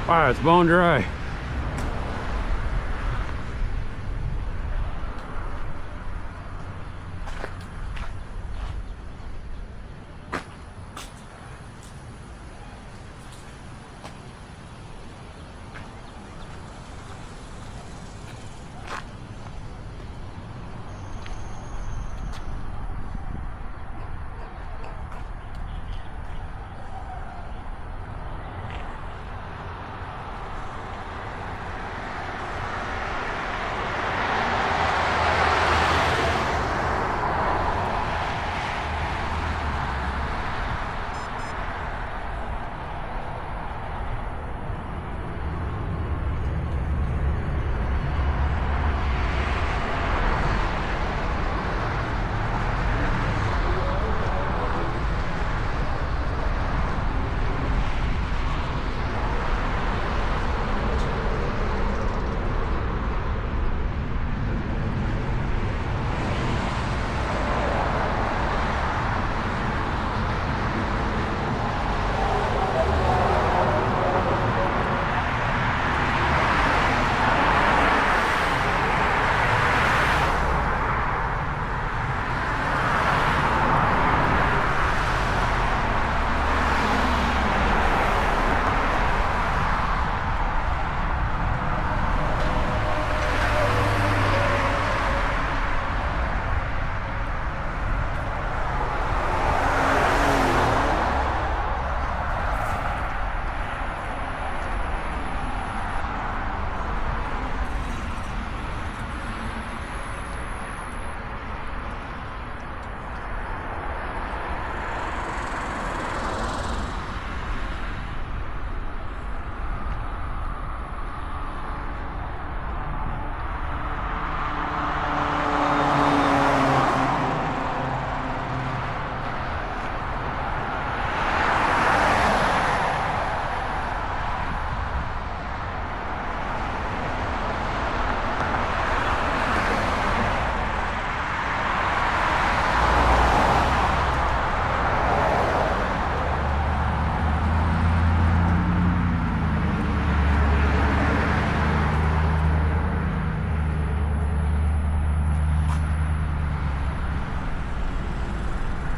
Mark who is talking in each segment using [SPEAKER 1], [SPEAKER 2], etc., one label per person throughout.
[SPEAKER 1] Wow, it's bone dry.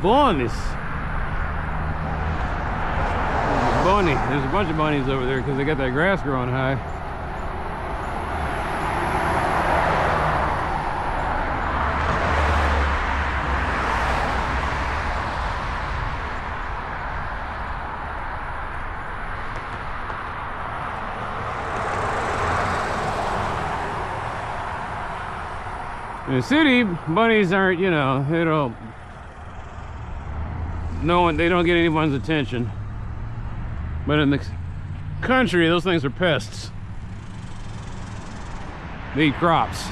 [SPEAKER 1] Bunnies. Bunny. There's a bunch of bunnies over there because they got that grass growing high. In the city, bunnies aren't, you know, they don't. No one, they don't get anyone's attention. But in the country, those things are pests. They eat crops.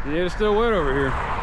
[SPEAKER 1] Yeah, it's still wet over here.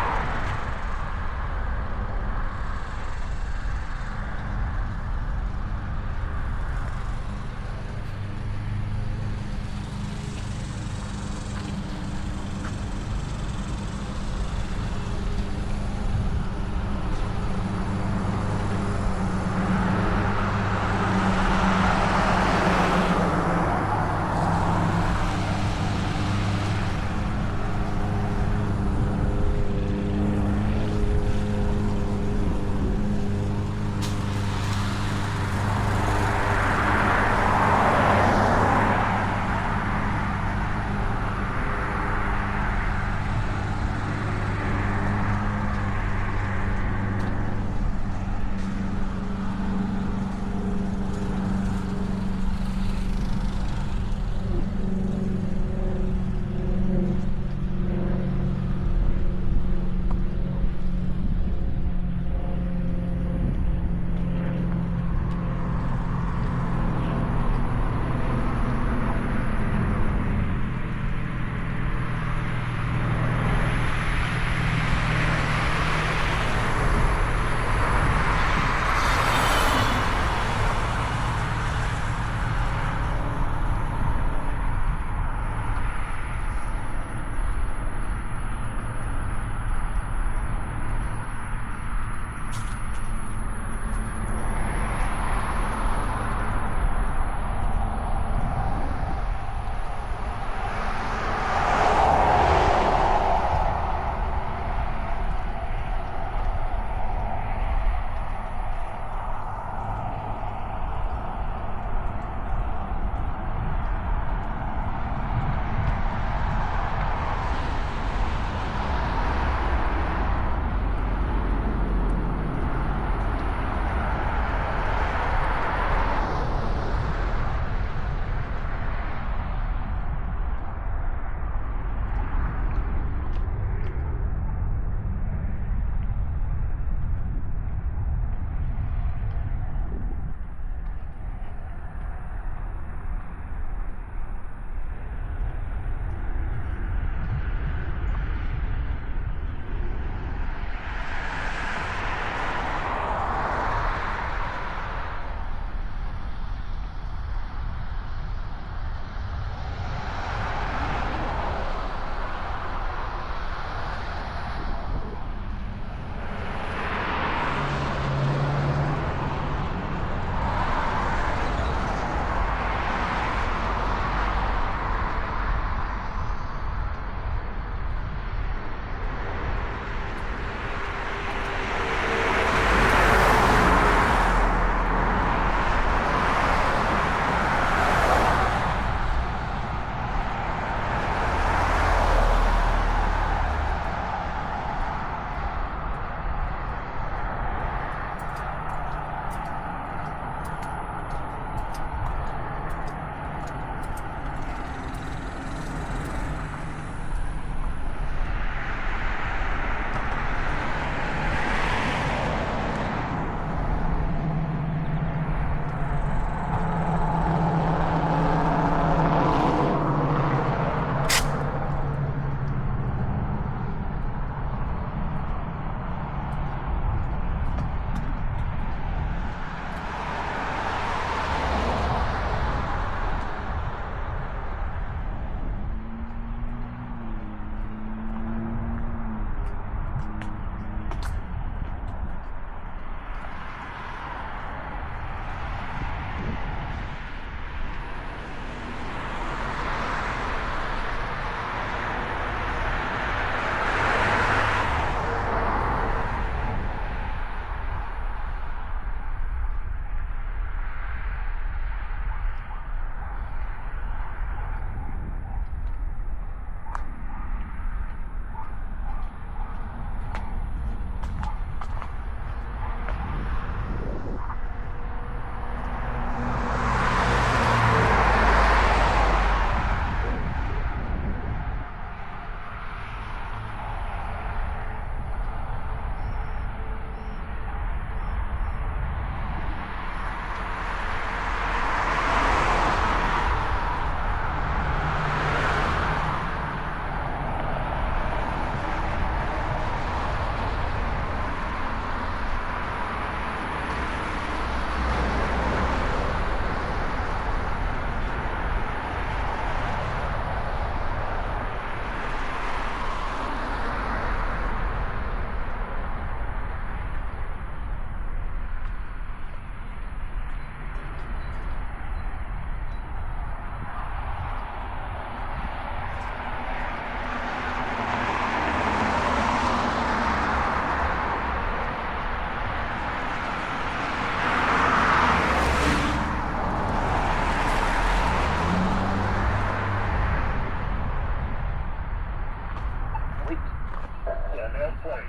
[SPEAKER 2] Nail plate.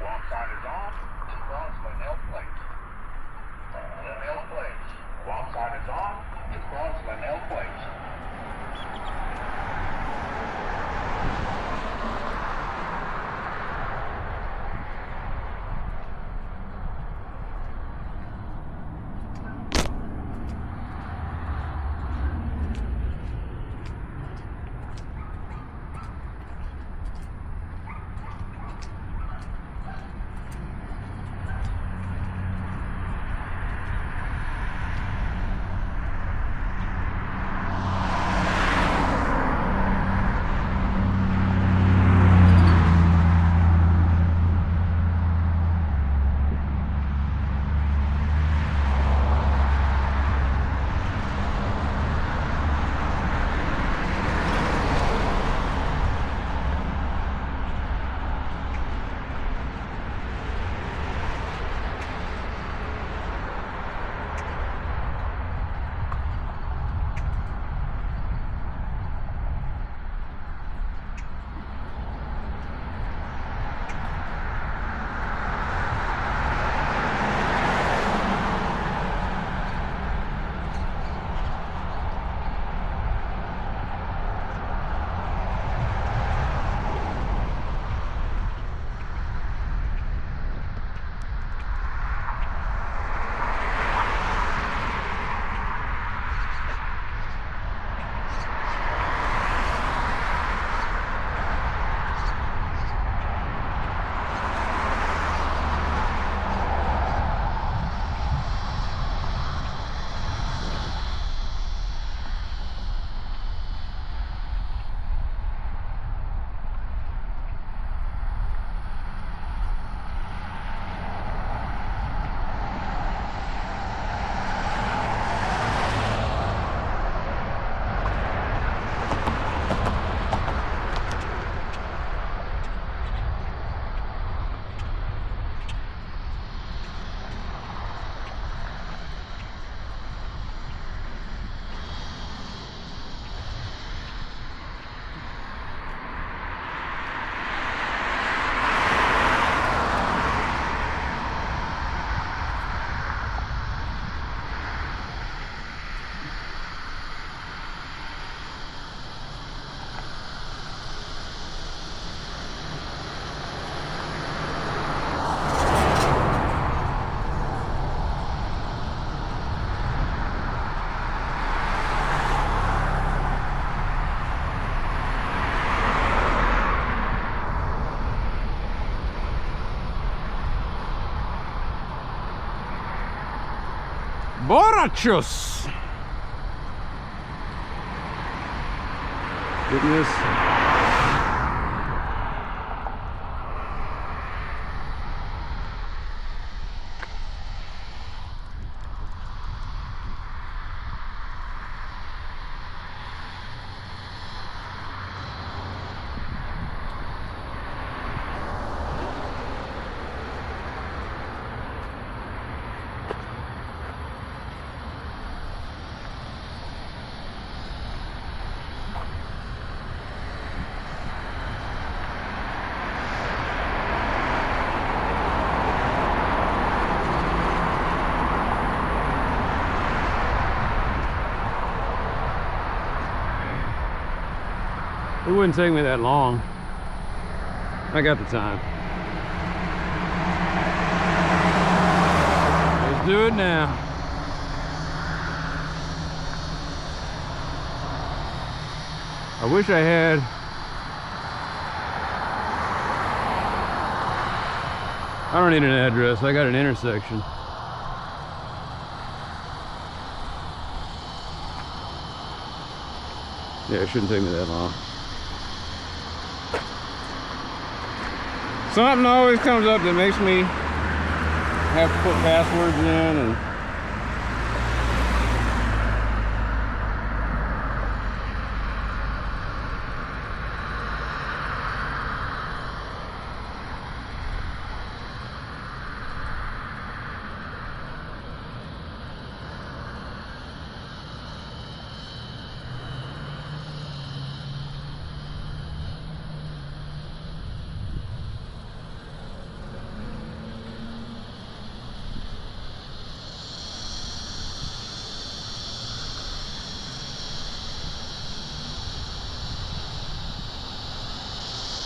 [SPEAKER 2] Wrong side is on. Cross the nail plate. Nail plate. Wrong side is on. Cross the nail plate.
[SPEAKER 1] Borrachos! Goodness. It wouldn't take me that long. I got the time. Let's do it now. I wish I had I don't need an address, I got an intersection. Yeah, it shouldn't take me that long. Something always comes up that makes me have to put passwords in and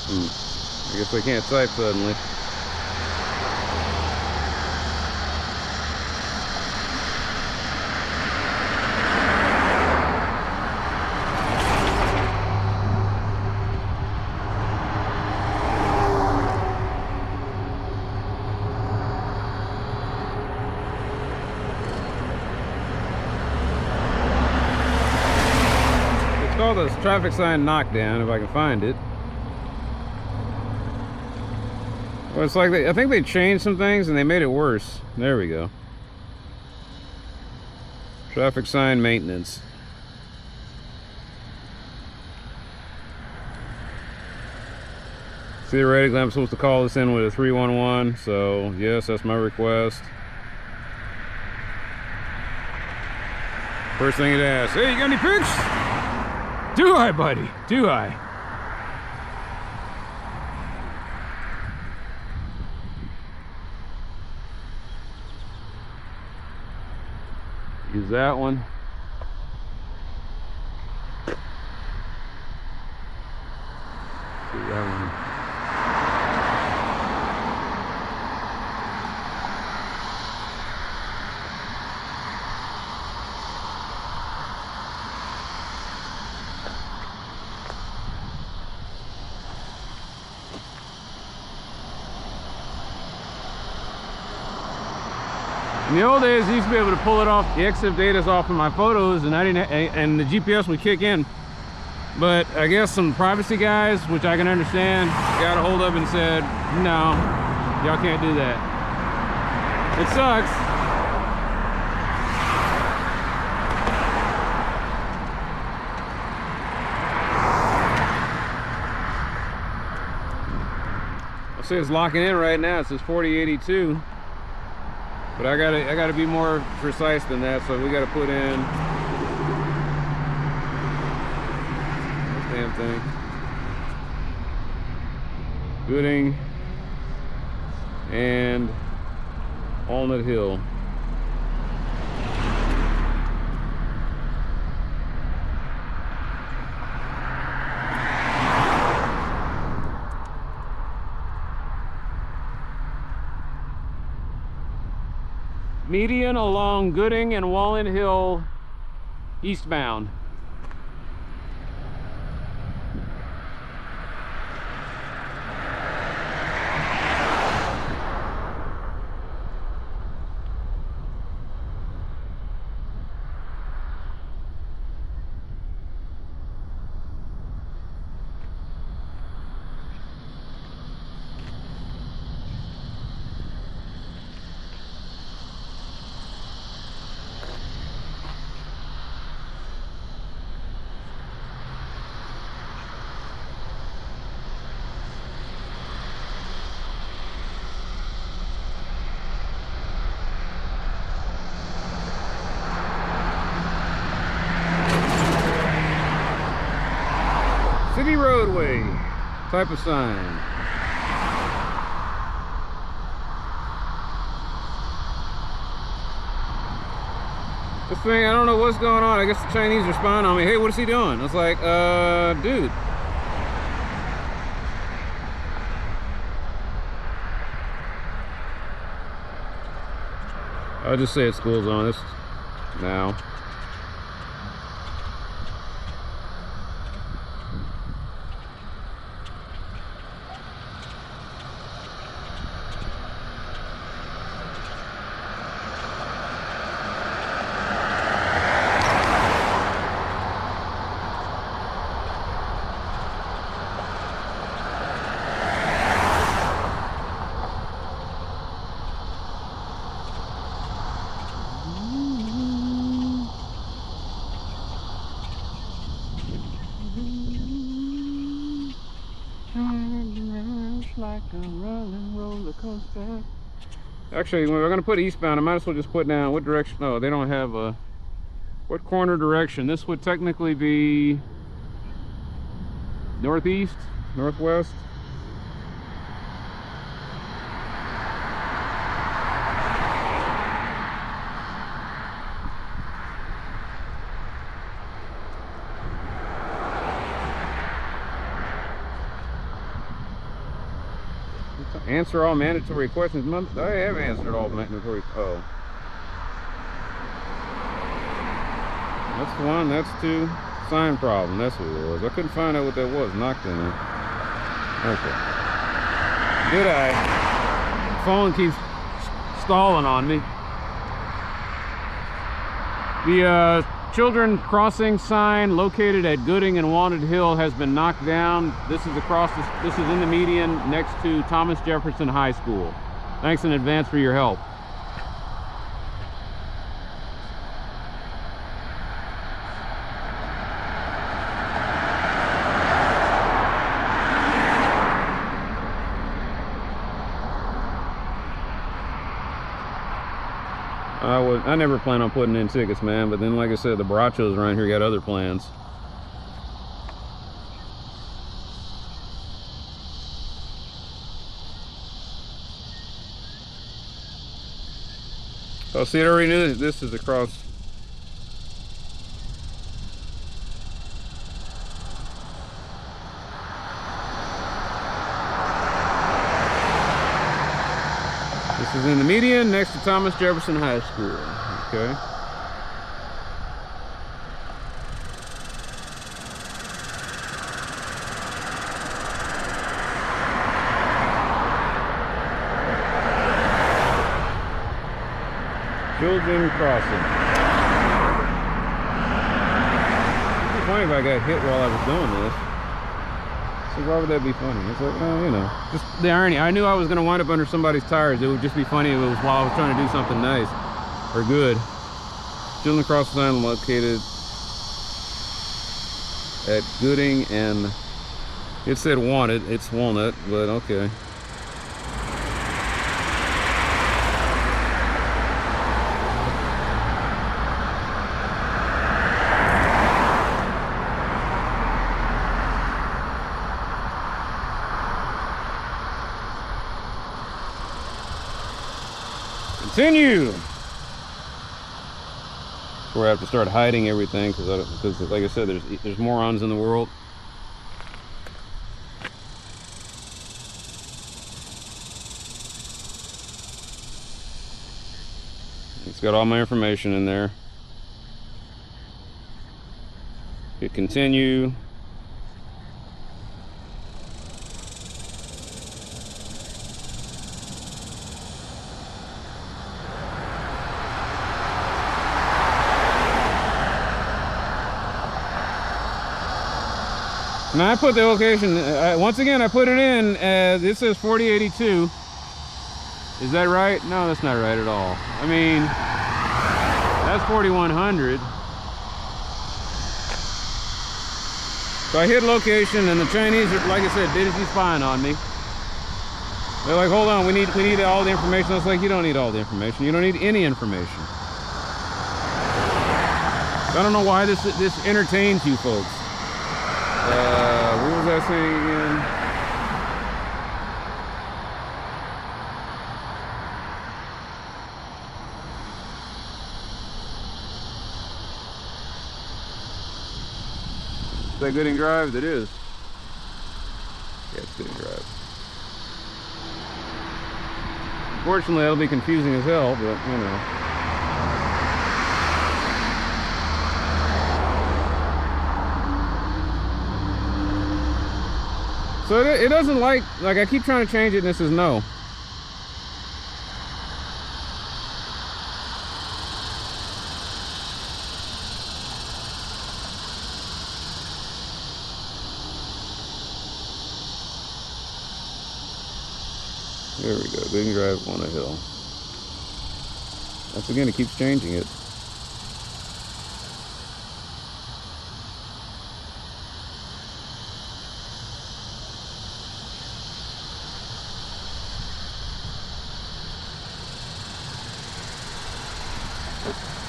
[SPEAKER 1] I guess they can't type suddenly. It's called a traffic sign knockdown, if I can find it. Well, it's like I think they changed some things and they made it worse. There we go. Traffic sign maintenance. Theoretically, I'm supposed to call this in with a 311, so yes, that's my request. First thing it asks, hey, you got any pics? Do I, buddy? Do I? Use that one. See that one. In the old days, I used to be able to pull it off, the EXIF data's off of my photos, and I didn't, and the GPS would kick in. But I guess some privacy guys, which I can understand, got a hold of and said, no, y'all can't do that. It sucks. I'll say it's locking in right now. It says 4082. But I gotta be more precise than that, so we gotta put in this damn thing. Gooding and Walnut Hill. Median along Gooding and Walnut Hill eastbound. City roadway type of sign. This thing, I don't know what's going on. I guess the Chinese are spying on me. Hey, what is he doing? I was like, dude. I'll just say it's school zone this now. Like a rolling roller coaster. Actually, we're gonna put eastbound. I might as well just put down what direction. No, they don't have a what corner direction. This would technically be northeast, northwest. Answer all mandatory questions. I have answered all mandatory. Oh. That's one, that's two. Sign problem, that's what it was. I couldn't find out what that was. Knocked in there. Okay. Good eye. Phone keeps stalling on me. The children crossing sign located at Gooding and Walnut Hill has been knocked down. This is this is in the median next to Thomas Jefferson High School. Thanks in advance for your help. I never plan on putting in tickets, man, but then like I said, the Barachos around here got other plans. Oh, see, I already knew this is across. This is in the median next to Thomas Jefferson High School. Okay. Children crossing. It'd be funny if I got hit while I was doing this. So why would that be funny? It's like, oh, you know, just the irony. I knew I was going to wind up under somebody's tires. It would just be funny if it was while I was trying to do something nice or good. Children cross the sign located at Gooding, and it said wanted. It's Walnut, but okay. Continue. Where I have to start hiding everything because like I said, there's morons in the world. It's got all my information in there. Hit continue. Now I put the location, once again I put it in as, it says 4082. Is that right? No, that's not right at all. I mean, that's 4100. So I hit location and the Chinese, like I said, busy spying on me. They're like, hold on, we need all the information. I was like, you don't need all the information. You don't need any information. I don't know why this entertains you folks. What was I saying again? Is that Gooding Drive? It is. Yeah, it's Gooding Drive. Fortunately, that'll be confusing as hell, but you know. So it doesn't like I keep trying to change it and it says no. There we go, Gooding Drive, Walnut Hill. Once again, it keeps changing it.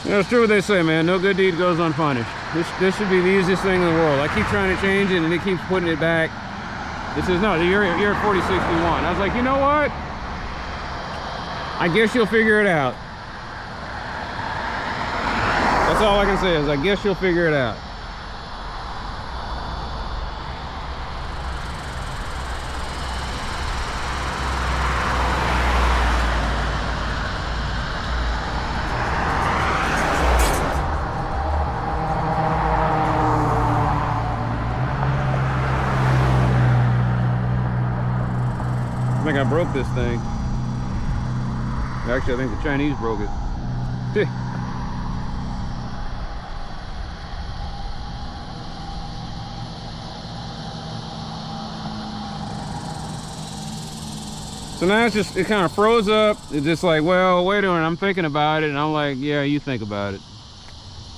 [SPEAKER 1] You know, it's true what they say, man. No good deed goes unpunished. This should be the easiest thing in the world. I keep trying to change it, and it keeps putting it back. It says, no, you're at 4061. I was like, you know what? I guess you'll figure it out. That's all I can say is, I guess you'll figure it out. I think I broke this thing. Actually, I think the Chinese broke it. So now it's just, it kind of froze up. It's just like, well, wait a minute, I'm thinking about it. And I'm like, yeah, you think about it.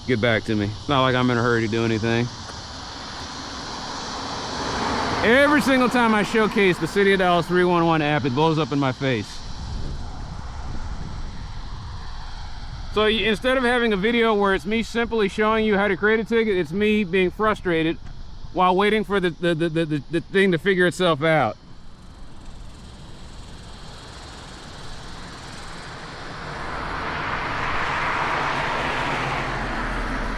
[SPEAKER 1] Get back to me. It's not like I'm in a hurry to do anything. Every single time I showcase the City of Dallas 311 app, it blows up in my face. So instead of having a video where it's me simply showing you how to create a ticket, it's me being frustrated while waiting for the thing to figure itself out.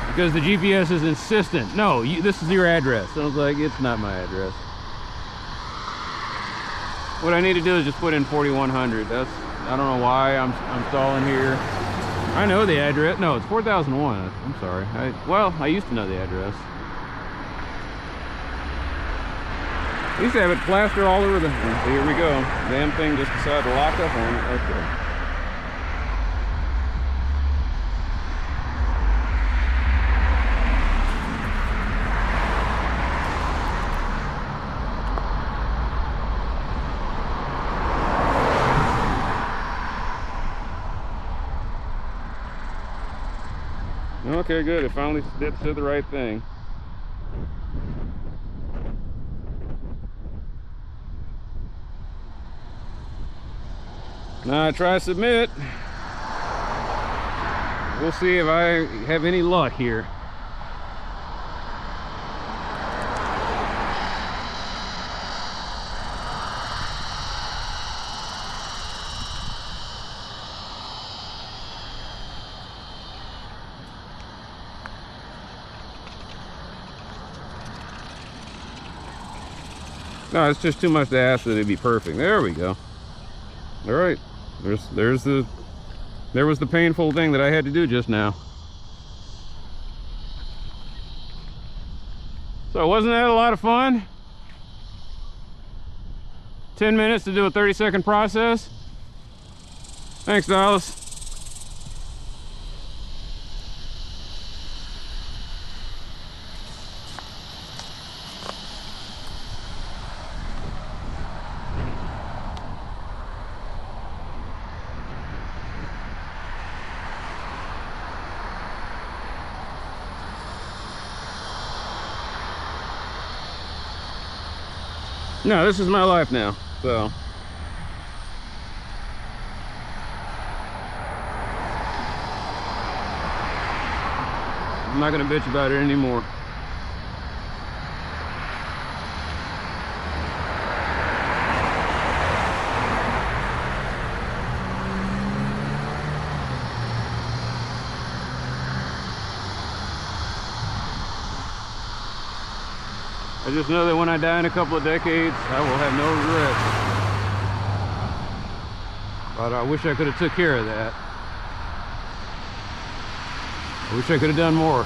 [SPEAKER 1] Because the GPS is insistent. No, this is your address. And I was like, it's not my address. What I need to do is just put in 4100. That's, I don't know why I'm stalling here. I know the address. No, it's 4001. I'm sorry. I used to know the address. I used to have it plastered all over the... Here we go. Damn thing just decided to lock up on it. Okay. Okay, good. It finally did the right thing. Now I try to submit. We'll see if I have any luck here. No, it's just too much to ask that it'd be perfect. There we go. All right. There was the painful thing that I had to do just now. So wasn't that a lot of fun? 10 minutes to do a 30-second process. Thanks, Dallas. No, this is my life now, so. I'm not gonna bitch about it anymore. I just know that when I die in a couple of decades, I will have no regrets. But I wish I could have took care of that. I wish I could have done more.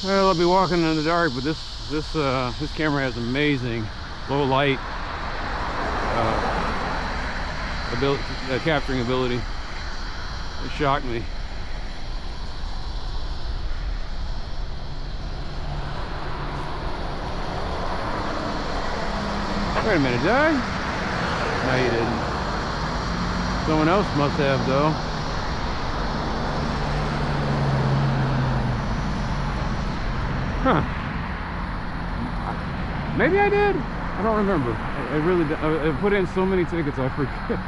[SPEAKER 1] Well, I'll be walking in the dark, but this camera has amazing low light capturing ability. It shocked me. Wait a minute, did I? No, you didn't. Someone else must have, though. Huh. Maybe I did. I don't remember. I really did. I put in so many tickets, I forget.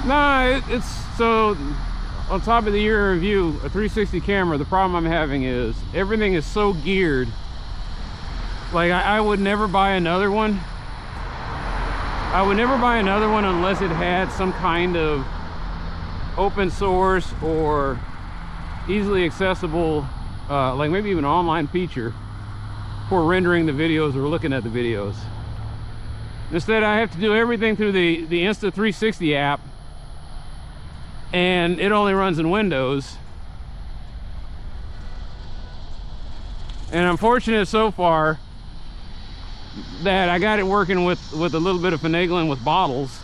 [SPEAKER 1] Nah, it's so on top of the year review, a 360 camera, the problem I'm having is everything is so geared. Like I would never buy another one. I would never buy another one unless it had some kind of open source or easily accessible, like maybe even online feature for rendering the videos or looking at the videos. Instead, I have to do everything through the Insta360 app, and it only runs in Windows. And I'm fortunate so far that I got it working with a little bit of finagling with bottles.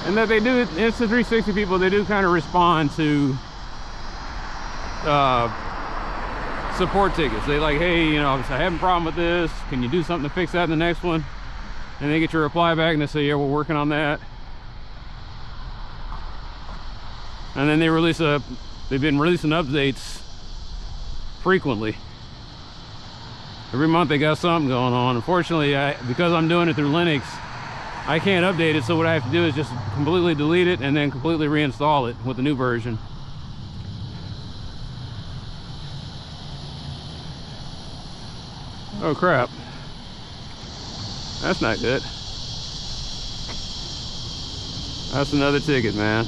[SPEAKER 1] And that they do, Insta360 people, they do kind of respond to support tickets. They like, hey, you know, I have a problem with this. Can you do something to fix that in the next one? And they get your reply back and they say, yeah, we're working on that. And then they they've been releasing updates frequently. Every month they got something going on. Unfortunately, because I'm doing it through Linux, I can't update it, so what I have to do is just completely delete it and then completely reinstall it with the new version. Oh crap. That's not good. That's another ticket, man.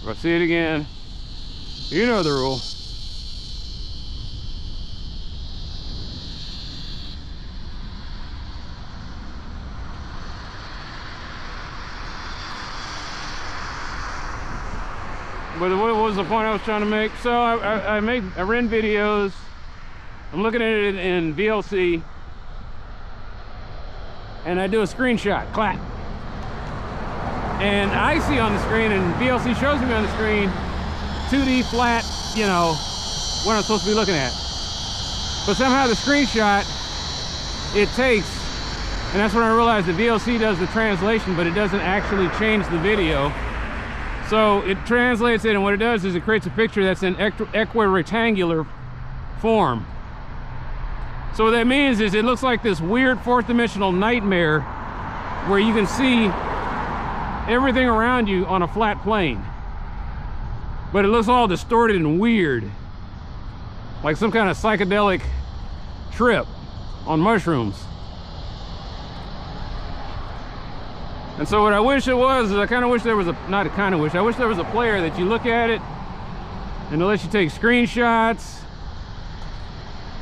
[SPEAKER 1] If I see it again, you know the rule. But what was the point I was trying to make? So I run videos. I'm looking at it in VLC, and I do a screenshot, clap. And I see on the screen, and VLC shows me on the screen, 2D flat, you know, what I'm supposed to be looking at. But somehow the screenshot, it takes, and that's when I realized the VLC does the translation, but it doesn't actually change the video. So it translates it, and what it does is it creates a picture that's in equirectangular form. So what that means is it looks like this weird fourth dimensional nightmare where you can see everything around you on a flat plane. But it looks all distorted and weird. Like some kind of psychedelic trip on mushrooms. And so what I wish it was is I kind of wish there was I wish there was a player that you look at it and they'll let you take screenshots,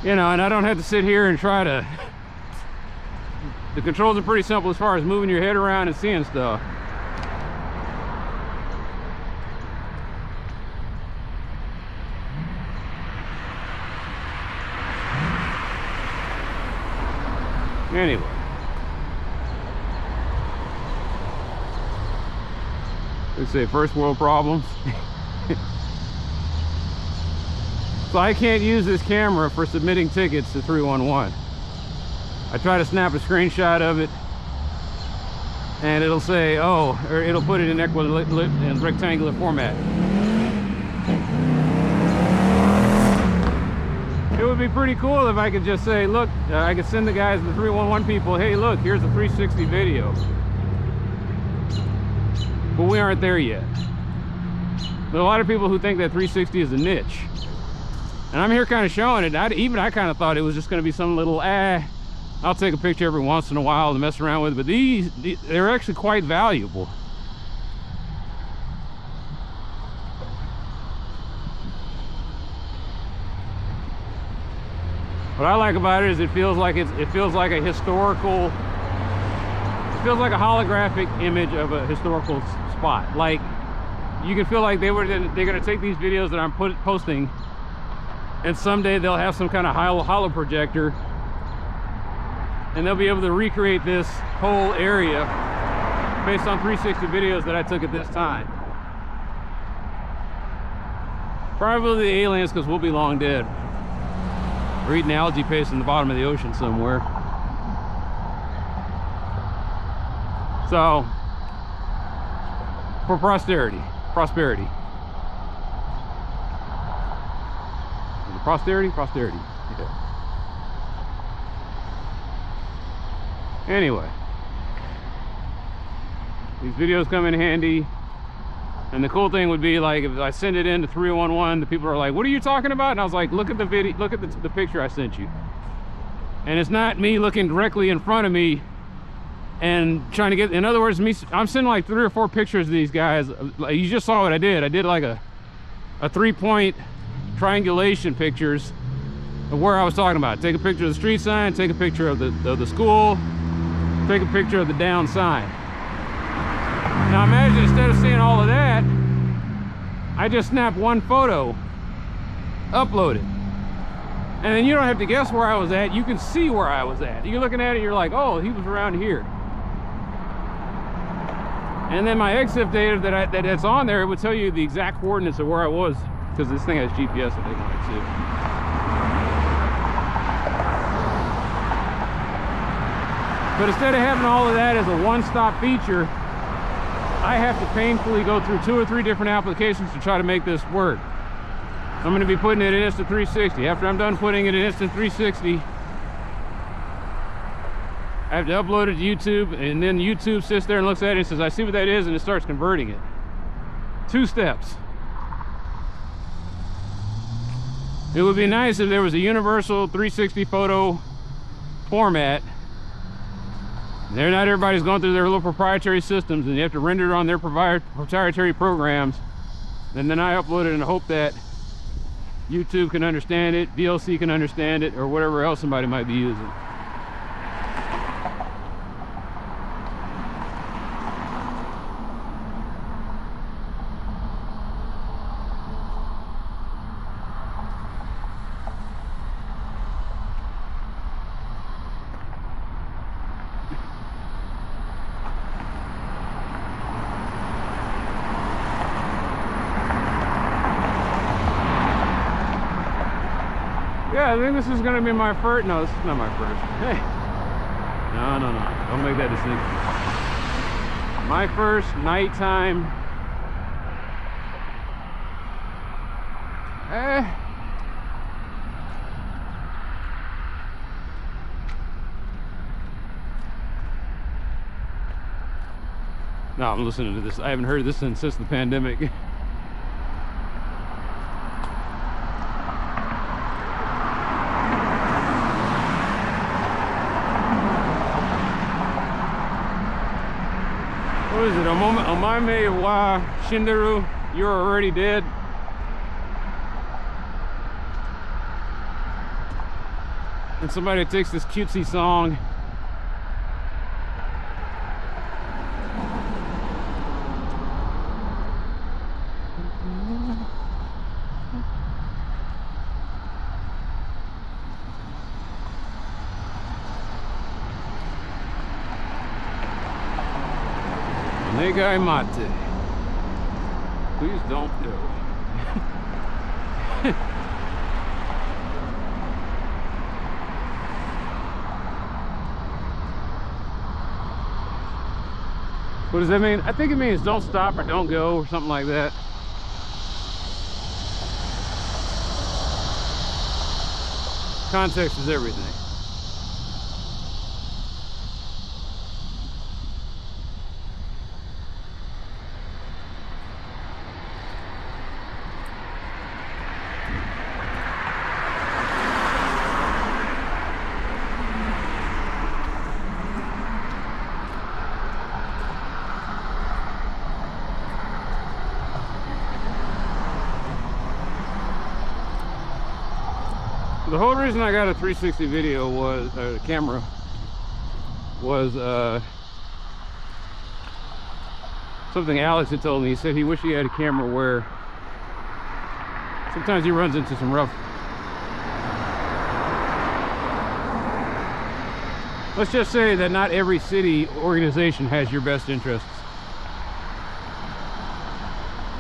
[SPEAKER 1] you know, and I don't have to sit here and try to, the controls are pretty simple as far as moving your head around and seeing stuff. Anyway. Let's say first world problems. So I can't use this camera for submitting tickets to 311. I try to snap a screenshot of it and it'll say, oh, or it'll put it in rectangular format. It would be pretty cool if I could just say, look, I could send the guys, the 311 people, hey, look, here's a 360 video. But we aren't there yet. There are a lot of people who think that 360 is a niche. And I'm here kind of showing it. I kind of thought it was just going to be some little, I'll take a picture every once in a while to mess around with. But they're actually quite valuable. What I like about it is it feels like a historical, it feels like a holographic image of a historical spot. Like you can feel like they're going to take these videos that I'm posting, and someday they'll have some kind of holo projector, and they'll be able to recreate this whole area based on 360 videos that I took at this time. Probably the aliens, because we'll be long dead. We're eating algae paste in the bottom of the ocean somewhere. So, for prosperity. Prosperity. Yeah. Anyway, these videos come in handy. And the cool thing would be, like, if I send it in to 311, the people are like, what are you talking about? And I was like, look at the video, look at the picture I sent you. And it's not me looking directly in front of me and trying to get, in other words, I'm sending like 3 or 4 pictures of these guys. Like, you just saw what I did. I did like a 3-point triangulation pictures of where I was talking about. Take a picture of the street sign, take a picture of the school, take a picture of the down sign. Now imagine, instead of seeing all of that, I just snap one photo, upload it, and then you don't have to guess where I was at. You can see where I was at. You're looking at it, you're like, oh, he was around here. And then my EXIF data that's on there, it would tell you the exact coordinates of where I was, because this thing has GPS that they can too. But instead of having all of that as a one-stop feature, I have to painfully go through 2 or 3 different applications to try to make this work. I'm going to be putting it in Insta360. After I'm done putting it in Insta360, I have to upload it to YouTube, and then YouTube sits there and looks at it and says, I see what that is, and it starts converting it. 2 steps. It would be nice if there was a universal 360 photo format. Not everybody's going through their little proprietary systems, and you have to render it on their proprietary programs. And then I upload it and hope that YouTube can understand it, VLC can understand it, or whatever else somebody might be using. Yeah, I think this is going to be my first. No, this is not my first. Hey. No. Don't make that distinction. My first nighttime. No, I'm listening to this. I haven't heard this since the pandemic. What is it? Omame wa Shinderu, you're already dead. And somebody takes this cutesy song Negai mate. Please don't do. What does that mean? I think it means don't stop or don't go or something like that. Context is everything. The whole reason I got a 360 video was, camera, was something Alex had told me. He said he wished he had a camera where sometimes he runs into some rough, let's just say that not every city organization has your best interests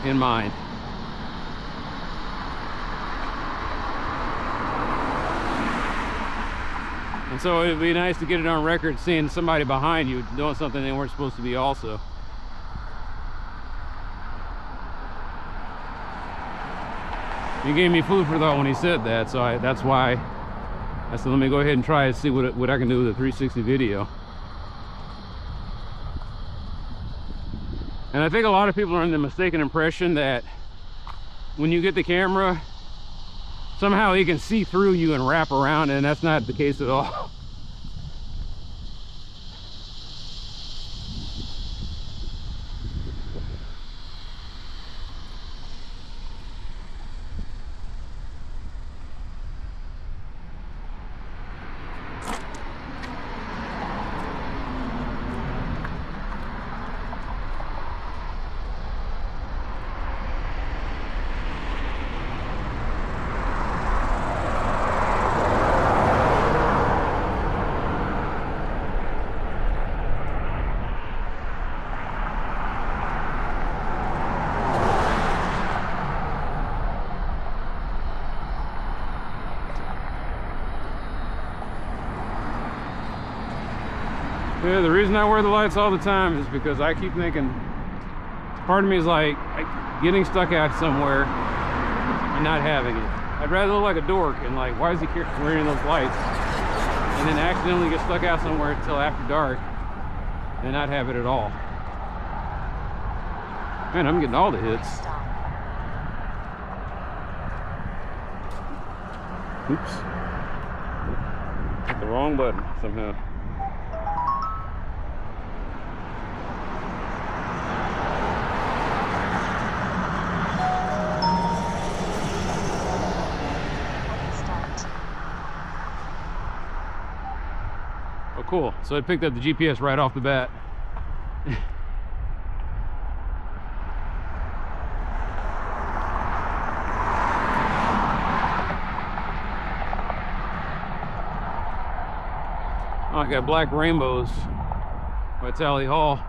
[SPEAKER 1] in mind. And so it'd be nice to get it on record seeing somebody behind you doing something they weren't supposed to be also. He gave me food for thought when he said that, so that's why I said let me go ahead and try and see what I can do with a 360 video. And I think a lot of people are in the mistaken impression that when you get the camera, somehow he can see through you and wrap around, and that's not the case at all. Yeah, the reason I wear the lights all the time is because I keep thinking, part of me is like getting stuck out somewhere and not having it. I'd rather look like a dork and like, why is he wearing those lights? And then accidentally get stuck out somewhere until after dark and not have it at all. Man, I'm getting all the hits. Oops. Hit the wrong button somehow. Oh, cool. So it picked up the GPS right off the bat. Oh, I got black rainbows by Tally Hall.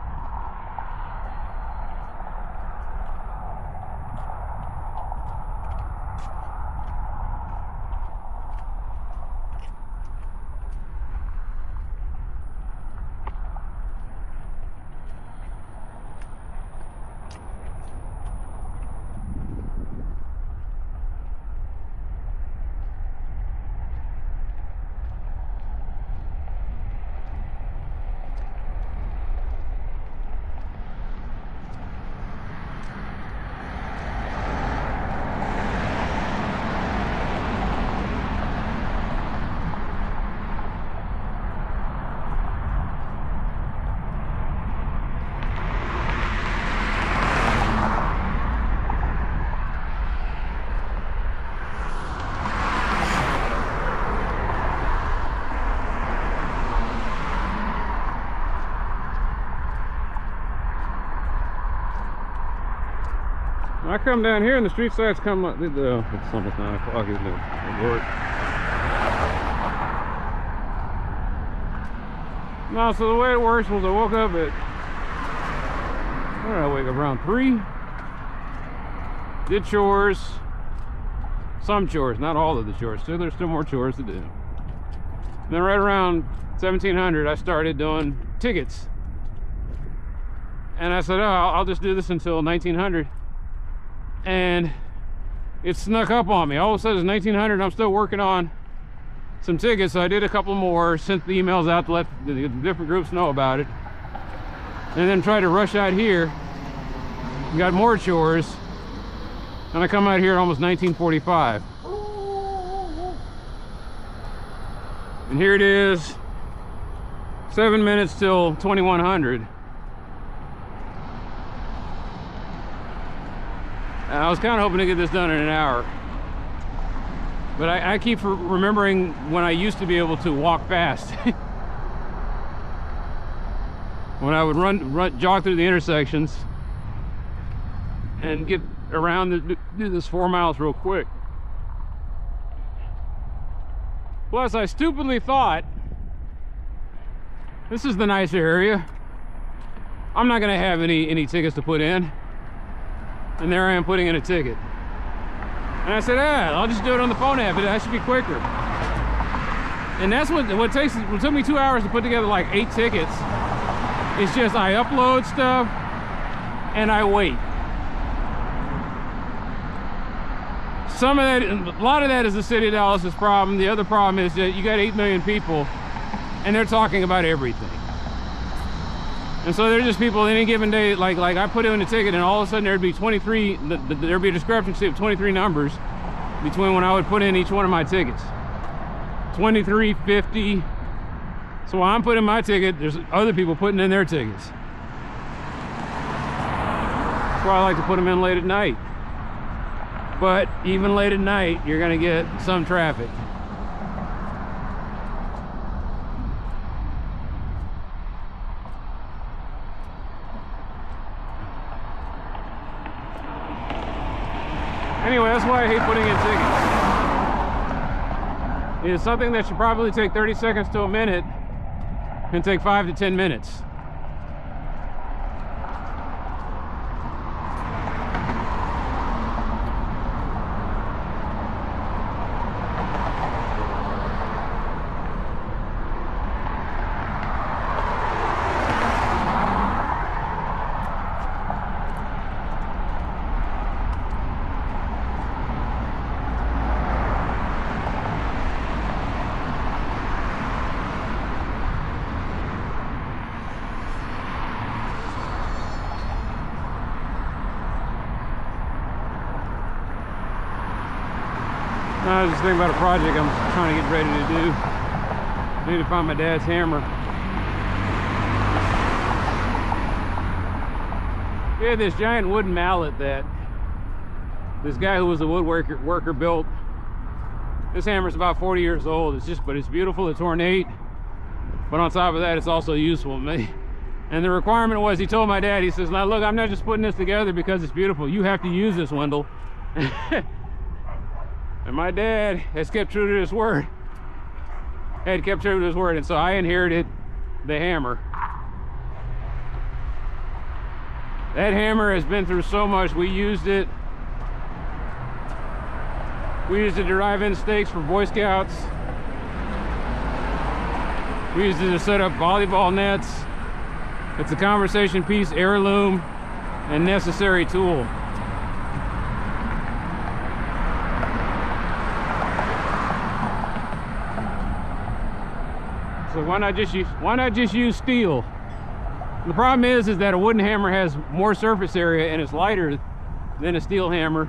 [SPEAKER 1] I come down here and the street sides come up. It's almost 9 o'clock, isn't it? At work. No, so the way it works was I woke up at, what did I wake up, around 3? Did chores. Some chores, not all of the chores. So there's still more chores to do. And then right around 1700, I started doing tickets. And I said, oh, I'll just do this until 1900. And it snuck up on me. All of a sudden it's 1900, I'm still working on some tickets, so I did a couple more, sent the emails out to let the different groups know about it, and then tried to rush out here. Got more chores, and I come out here at almost 1945. And here it is, 7 minutes till 2100. I was kind of hoping to get this done in an hour, but I keep remembering when I used to be able to walk fast. When I would jog through the intersections and get around to do this 4 miles real quick. Plus, I stupidly thought, this is the nice area, I'm not going to have any tickets to put in. And there I am putting in a ticket. And I said, I'll just do it on the phone app. That should be quicker. And that's what took me 2 hours to put together like 8 tickets. It's just I upload stuff and I wait. Some of that, a lot of that is the city of Dallas's problem. The other problem is that you got 8 million people and they're talking about everything. And so there's just people any given day, like I put in a ticket and all of a sudden there'd be 23, there'd be a discrepancy of 23 numbers between when I would put in each one of my tickets. 23, 50. So while I'm putting my ticket, there's other people putting in their tickets. That's why I like to put them in late at night. But even late at night, you're gonna get some traffic. Anyway, that's why I hate putting in tickets. It's something that should probably take 30 seconds to a minute can take 5 to 10 minutes. I was just thinking about a project I'm trying to get ready to do. I need to find my dad's hammer. We had this giant wooden mallet that this guy who was a woodworker built. This hammer's about 40 years old. But it's beautiful, it's ornate. But on top of that, it's also useful to me. And the requirement was, he told my dad, he says, now look, I'm not just putting this together because it's beautiful. You have to use this, Wendell. And my dad has kept true to his word. And so I inherited the hammer. That hammer has been through so much. We used it to drive in stakes for Boy Scouts. We used it to set up volleyball nets. It's a conversation piece, heirloom, and necessary tool. So why not just use steel? The problem is that a wooden hammer has more surface area and it's lighter than a steel hammer.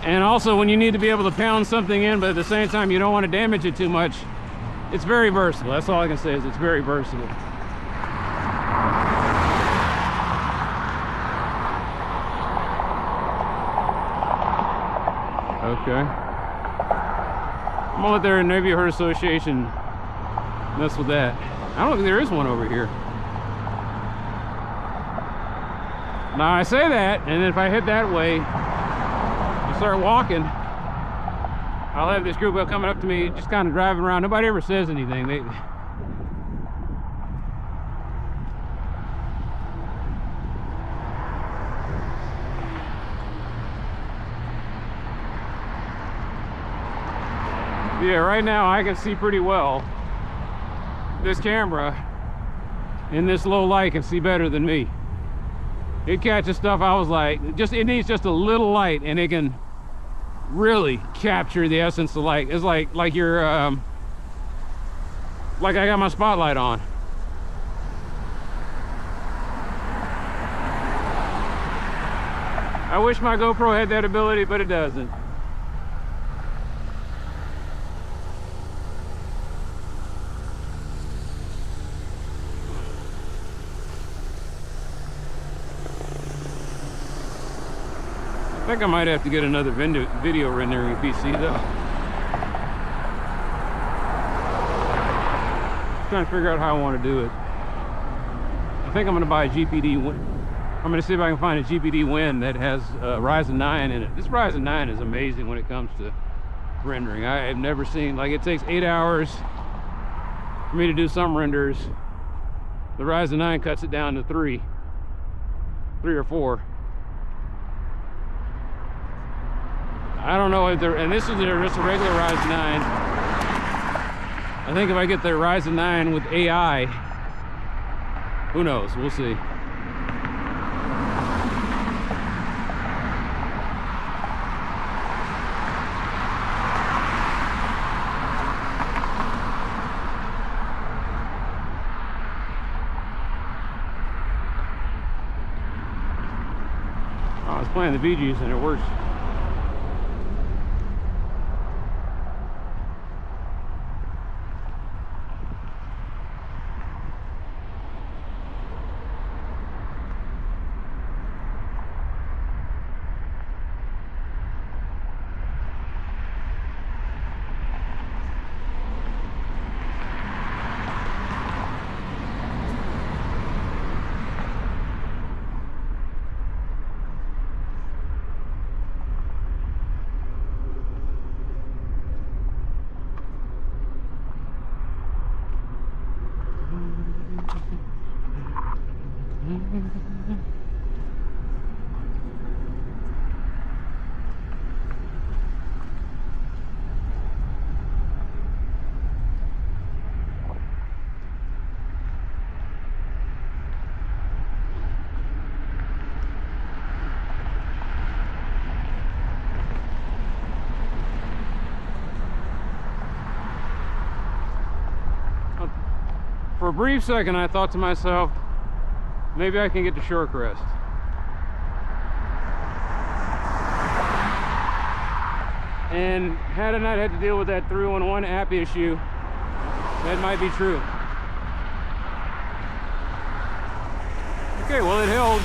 [SPEAKER 1] And also, when you need to be able to pound something in, but at the same time you don't want to damage it too much, it's very versatile. That's all I can say, is it's very versatile. Okay. I'm gonna let their neighborhood association mess with that. I don't think there is one over here. Now I say that, and if I head that way and start walking, I'll have this group coming up to me, just kind of driving around. Nobody ever says anything. Yeah, right now I can see pretty well. This camera in this low light can see better than me. It catches stuff. I was like, it needs just a little light and it can really capture the essence of light. It's like you're like I got my spotlight on. I wish my GoPro had that ability, but it doesn't. I think I might have to get another video rendering PC though. I'm trying to figure out how I want to do it. I think I'm going to buy a GPD. I'm going to see if I can find a GPD Win that has Ryzen 9 in it. This Ryzen 9 is amazing when it comes to rendering. I have never seen, like, it takes 8 hours for me to do some renders. The Ryzen 9 cuts it down to 3 or 4. I don't know if they're, and this is just a regular Ryzen 9. I think if I get the Ryzen 9 with AI, who knows, we'll see. I was playing the Bee Gees and it works. For a brief second, I thought to myself, maybe I can get to Shorecrest. And had I not had to deal with that 311 app issue, that might be true. Okay, well, it held.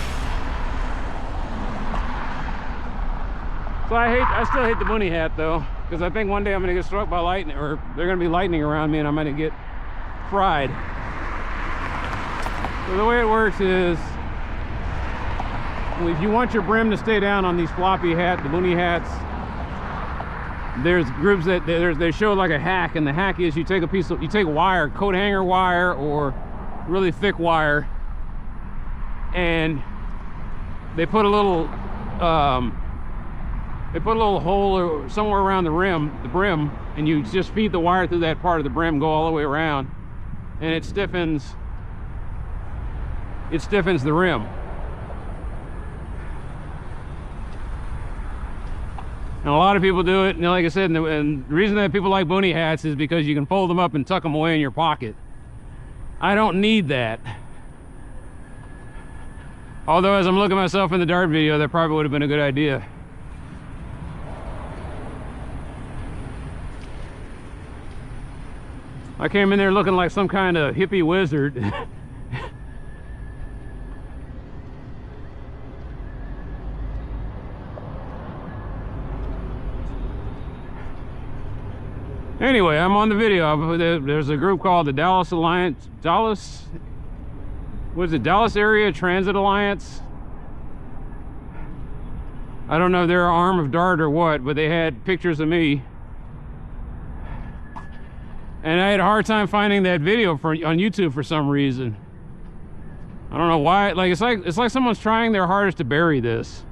[SPEAKER 1] So I still hate the bunny hat though, because I think one day I'm gonna get struck by lightning, or they're gonna be lightning around me and I'm gonna get fried. So the way it works is, if you want your brim to stay down on these floppy hats, the bunny hats, there's groups that they show like a hack, and the hack is you take wire, coat hanger wire or really thick wire, and they put a little hole or somewhere around the brim, and you just feed the wire through that part of the brim, go all the way around, and it stiffens the rim. And a lot of people do it, and like I said, and the reason that people like bunny hats is because you can fold them up and tuck them away in your pocket. I don't need that. Although as I'm looking at myself in the dart video, that probably would have been a good idea. I came in there looking like some kind of hippie wizard. Anyway, I'm on the video. There's a group called the Dallas Area Transit Alliance. I don't know if they're an arm of DART or what, but they had pictures of me. And I had a hard time finding that video on YouTube for some reason. I don't know why. Like it's like someone's trying their hardest to bury this.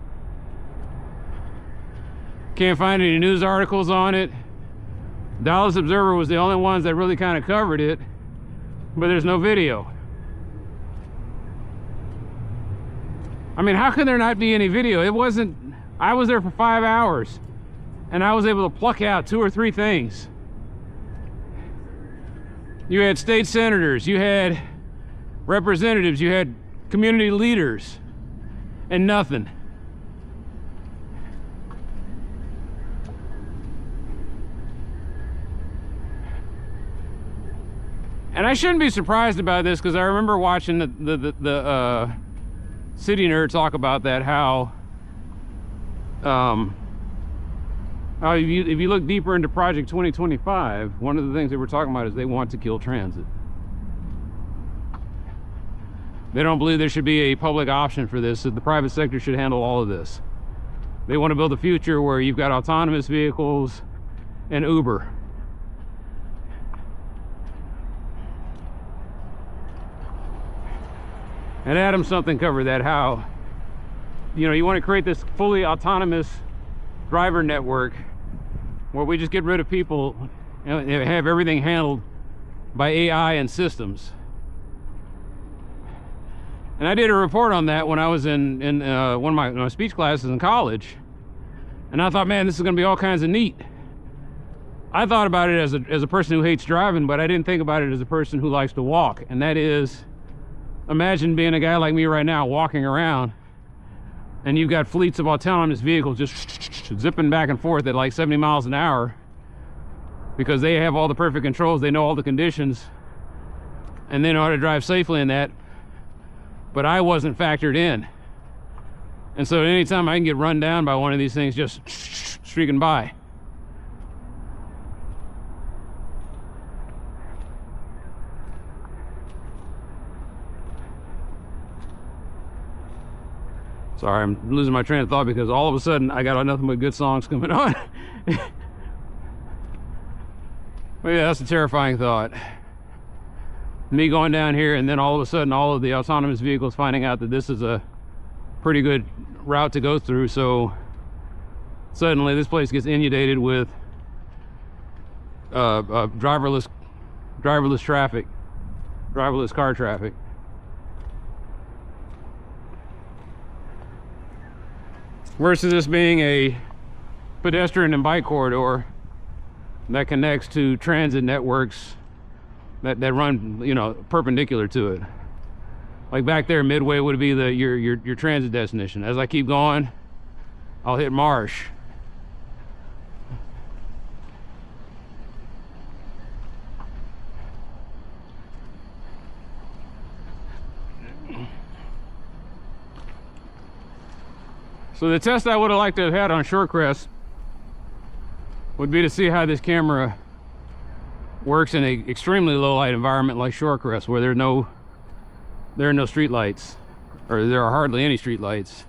[SPEAKER 1] Can't find any news articles on it. Dallas Observer was the only ones that really kind of covered it, but there's no video. I mean, how can there not be any video? It wasn't, I was there for 5 hours and I was able to pluck out 2 or 3 things. You had state senators, you had representatives, you had community leaders, and nothing. And I shouldn't be surprised about this, because I remember watching the City Nerd talk about that, how if you look deeper into Project 2025, one of the things they were talking about is they want to kill transit. They don't believe there should be a public option for this, that the private sector should handle all of this. They want to build a future where you've got autonomous vehicles and Uber. And Adam something covered that, how, you know, you want to create this fully autonomous driver network where we just get rid of people and have everything handled by AI and systems. And I did a report on that when I was in one of my speech classes in college, and I thought, man, this is going to be all kinds of neat. I thought about it as a person who hates driving, but I didn't think about it as a person who likes to walk. And that is, imagine being a guy like me right now walking around and you've got fleets of autonomous vehicles just zipping back and forth at like 70 miles an hour because they have all the perfect controls, they know all the conditions, and they know how to drive safely in that, but I wasn't factored in. And so anytime I can get run down by one of these things just streaking by. Sorry, I'm losing my train of thought because all of a sudden I got nothing but good songs coming on. But yeah, that's a terrifying thought. Me going down here and then all of a sudden all of the autonomous vehicles finding out that this is a pretty good route to go through, so suddenly this place gets inundated with driverless traffic, driverless car traffic. Versus this being a pedestrian and bike corridor that connects to transit networks that run, you know, perpendicular to it. Like back there, Midway would be your transit destination. As I keep going, I'll hit Marsh. So the test I would have liked to have had on Shorecrest would be to see how this camera works in an extremely low light environment like Shorecrest, where there are no street lights, or there are hardly any street lights.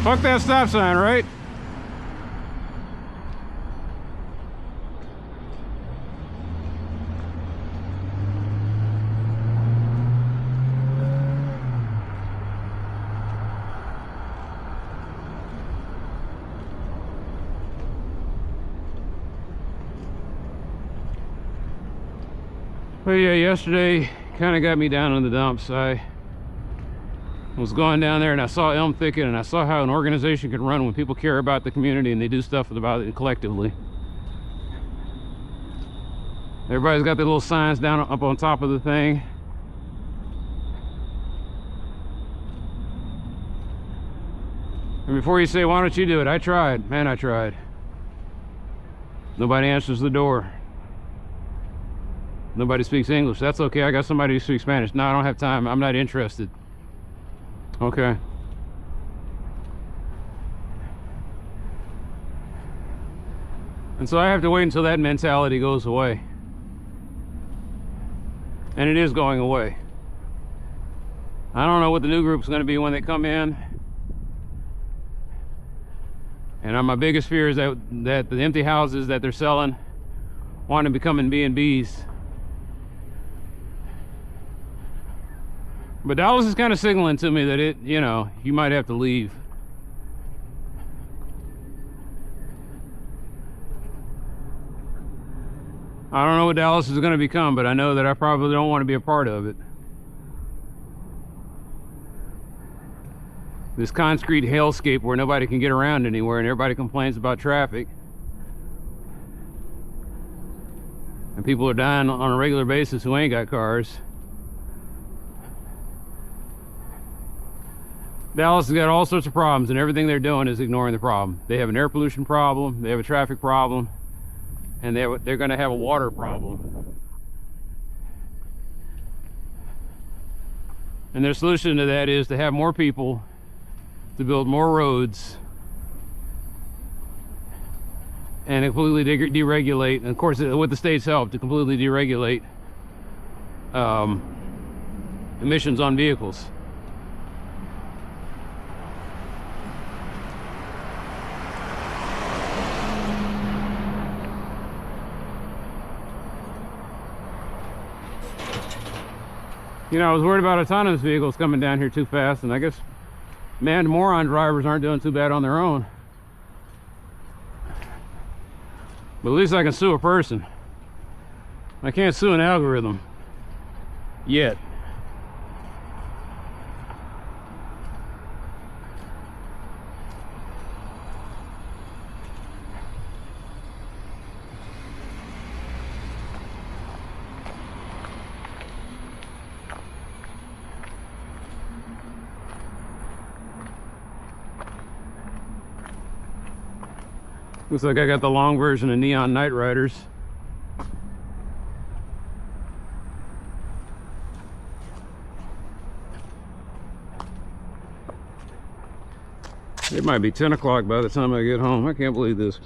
[SPEAKER 1] Fuck that stop sign, right? But yeah, yesterday kind of got me down in the dumps. I was going down there and I saw Elm Thicket, and I saw how an organization can run when people care about the community and they do stuff about it collectively. Everybody's got their little signs down up on top of the thing. And before you say, why don't you do it? I tried. Man, I tried. Nobody answers the door. Nobody speaks English. That's okay. I got somebody who speaks Spanish. No, I don't have time. I'm not interested. Okay. And so I have to wait until that mentality goes away. And it is going away. I don't know what the new group's going to be when they come in. And my biggest fear is that the empty houses that they're selling want to become B&Bs. But Dallas is kind of signaling to me that you might have to leave. I don't know what Dallas is going to become, but I know that I probably don't want to be a part of it. This concrete hellscape where nobody can get around anywhere and everybody complains about traffic. And people are dying on a regular basis who ain't got cars. Dallas has got all sorts of problems, and everything they're doing is ignoring the problem. They have an air pollution problem, they have a traffic problem, and they're going to have a water problem. And their solution to that is to have more people, to build more roads, and to completely deregulate, and of course with the state's help, to completely deregulate emissions on vehicles. You know, I was worried about autonomous vehicles coming down here too fast, and I guess manned moron drivers aren't doing too bad on their own. But at least I can sue a person. I can't sue an algorithm. Yet. Looks like I got the long version of Neon Knight Riders. It might be 10 o'clock by the time I get home. I can't believe this.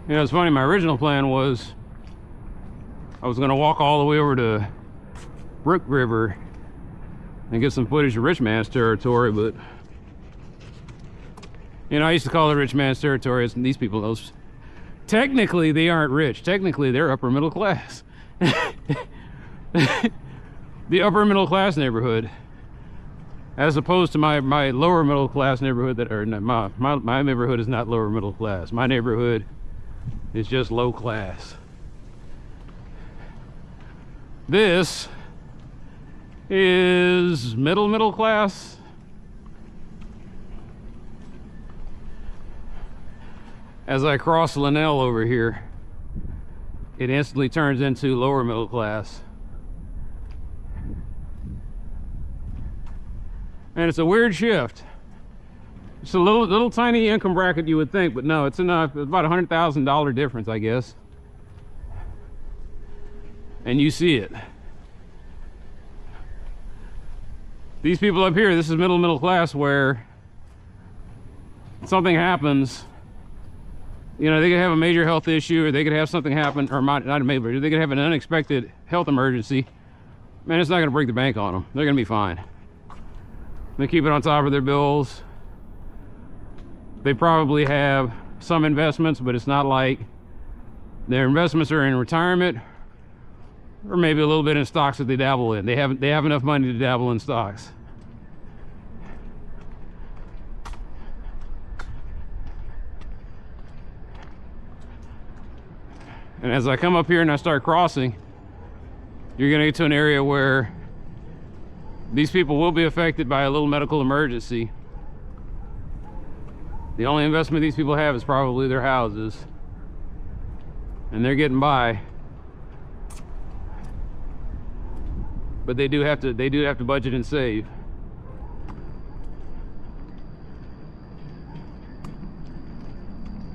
[SPEAKER 1] You know, it's funny, my original plan was I was going to walk all the way over to Brook River and get some footage of Rich Man's Territory, but you know, I used to call it Rich Man's Territory, and these people, those technically they aren't rich. Technically they're upper middle class. The upper middle class neighborhood, as opposed to my lower middle class neighborhood. That, or my neighborhood is not lower middle class. My neighborhood is just low class. This is middle class. As I cross Linnell over here, it instantly turns into lower middle class. And it's a weird shift. It's a little tiny income bracket, you would think, but no, it's enough. It's about $100,000 difference, I guess. And you see it. These people up here, this is middle class, where something happens, you know, they could have a major health issue, or they could have something happen, or not a major, they could have an unexpected health emergency. Man, it's not going to break the bank on them. They're going to be fine. They keep it on top of their bills. They probably have some investments, but it's not like their investments are in retirement, or maybe a little bit in stocks that they dabble in. They have enough money to dabble in stocks. And as I come up here and I start crossing, you're going to get to an area where these people will be affected by a little medical emergency. The only investment these people have is probably their houses, and they're getting by. But they do have to budget and save.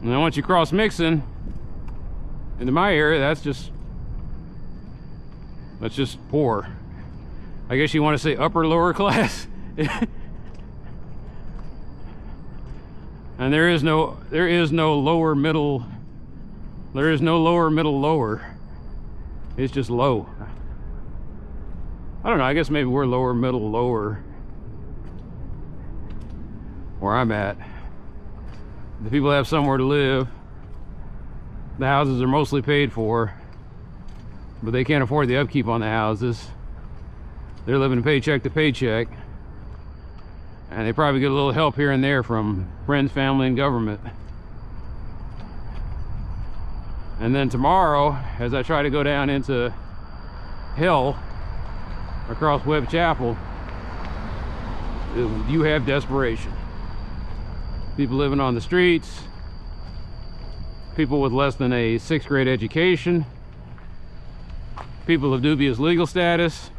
[SPEAKER 1] And then once you cross Mixon into my area, that's just poor. I guess you want to say upper lower class. And there is no lower middle. There is no lower middle lower. It's just low. I don't know, I guess maybe we're lower middle lower where I'm at. The people have somewhere to live. The houses are mostly paid for, but they can't afford the upkeep on the houses. They're living paycheck to paycheck, and they probably get a little help here and there from friends, family, and government. And then tomorrow, as I try to go down into hell across Webb Chapel, you have desperation. People living on the streets, people with less than a 6th grade education, people of dubious legal status,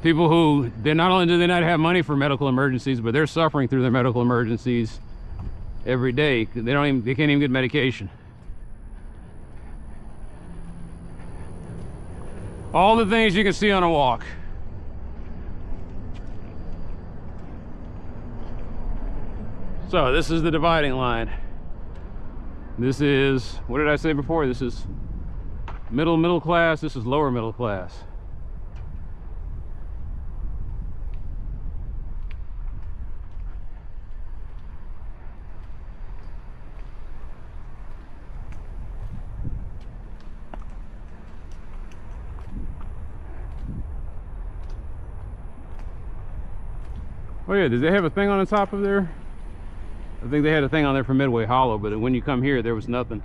[SPEAKER 1] people who, not only do they not have money for medical emergencies, but they're suffering through their medical emergencies every day. They can't even get medication. All the things you can see on a walk. So this is the dividing line. This is, what did I say before? This is middle class, this is lower middle class. Oh yeah, did they have a thing on the top of there? I think they had a thing on there for Midway Hollow, but when you come here, there was nothing.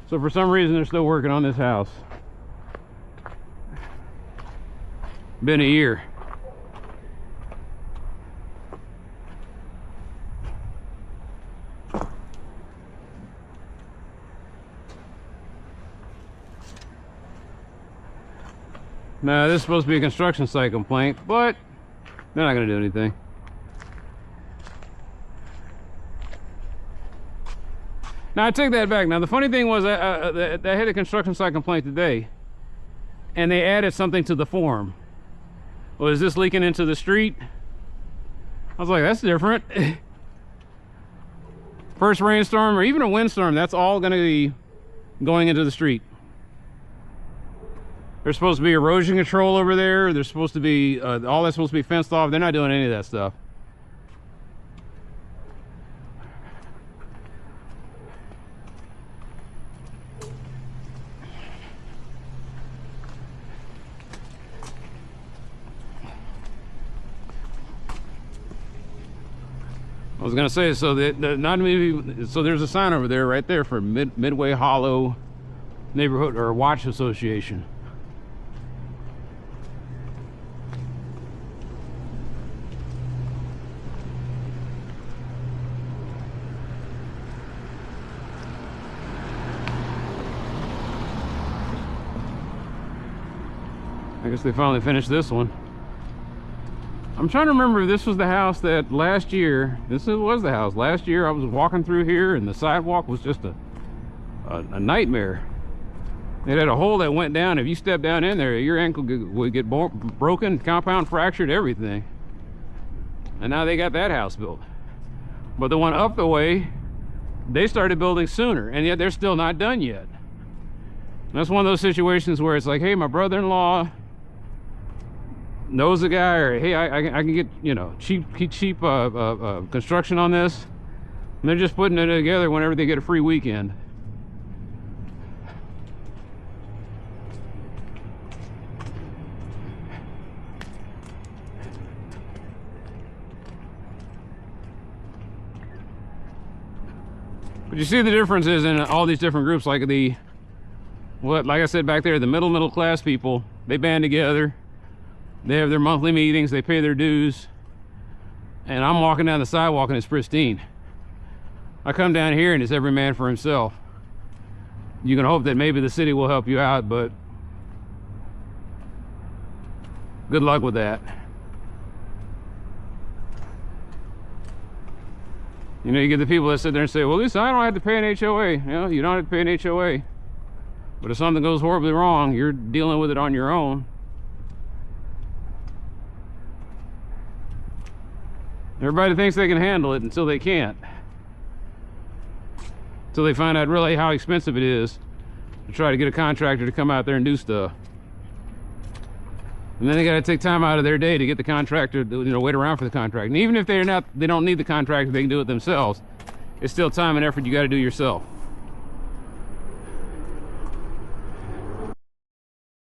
[SPEAKER 1] So for some reason, they're still working on this house. Been a year. Now this is supposed to be a construction site complaint, but they're not going to do anything. Now I take that back. Now the funny thing was I had a construction site complaint today, and they added something to the form. Well, is this leaking into the street? I was like, that's different. First rainstorm or even a windstorm, that's all going to be going into the street. There's supposed to be erosion control over there. There's supposed to be all that's supposed to be fenced off. They're not doing any of that stuff. I was gonna say, so so there's a sign over there, right there, for Midway Hollow Neighborhood or Watch Association. I guess they finally finished this one. I'm trying to remember if this was the house that last year, was the house. Last year I was walking through here and the sidewalk was just a nightmare. It had a hole that went down. If you step down in there, your ankle would get broken, compound fractured, everything. And now they got that house built. But the one up the way, they started building sooner, and yet they're still not done yet. And that's one of those situations where it's like, hey, my brother-in-law knows a guy, or hey, I can get, you know, cheap construction on this, and they're just putting it together whenever they get a free weekend. But you see the differences in all these different groups, like like I said back there, the middle class people, they band together. They have their monthly meetings, they pay their dues, and I'm walking down the sidewalk and it's pristine. I come down here and it's every man for himself. You can hope that maybe the city will help you out, but good luck with that. You know, you get the people that sit there and say, well, at least I don't have to pay an HOA. You know, you don't have to pay an HOA. But if something goes horribly wrong, you're dealing with it on your own. Everybody thinks they can handle it until they can't. Until they find out really how expensive it is to try to get a contractor to come out there and do stuff. And then they got to take time out of their day to get the contractor to, you know, wait around for the contractor. And even if they don't need the contractor, they can do it themselves. It's still time and effort you got to do yourself.